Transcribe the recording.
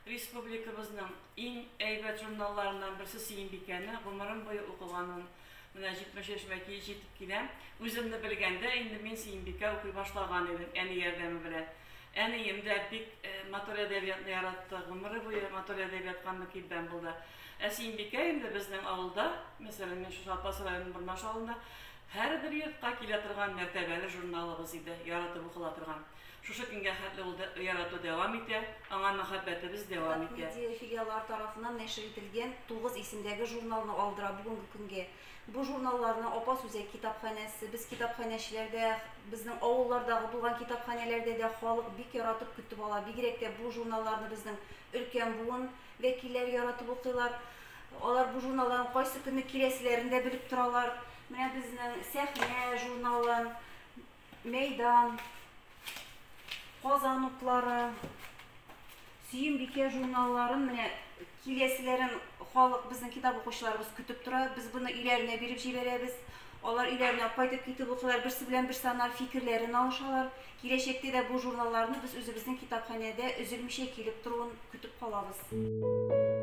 Республикабызның иң әйбәт журналларынан берсе Сөембикәне гомерем буе укыганым. Менә 70 яшькә җитеп киләм. Үземне белгәндә инде мин Сөембикә укый башлаган идем, әни ярдәме белән. Әнием дә бик матур әдәбиятны яратты. Гомере буе матур әдәбиятка мөкиббән булды. Сөембикә инде безнең авылда, мәсәлән, мин шушы Апас районының Бормаш авылында һәрбер йортка килә торган мәртәбәле журналыбыз иде, яратып укыла торган. Шушы көнгә хәтле ул ярату дәвам итә, аңа мәхәббәтебез дәвам итә. Медиа филиаллар тарафынан нәшр ителгән 9 исемдәге журналны алдыра бүгенге көнгә. Бу журналларны Апас үзәк китапханәсе, без китапханәчеләрдә, безнең авыллардагы булган китапханәләрдә дә халык бик яратып көтеп ала. Бигрәк тә бу журналларны безнең өлкән буын вәкилләре яратып укыйлар. Алар бу журналларның кайсы көнне киләселәрен дә белеп торалар. Менә безнең Сәхнә журналы, Мәйдан, Казан уклары, Сөембикә журналларын менә киләселәрен халык безнең китап укучыларыбыз көтеп тора. Без буны өйләренә биреп җибәрәбез. Алар өйләренә кайтып китеп укыйлар, берсе белән берсе анар фикерләрен алышалар. Киләчәктә дә бу журналларны без үзебезнең китапханәдә өзелмичә килеп торуын көтеп калабыз.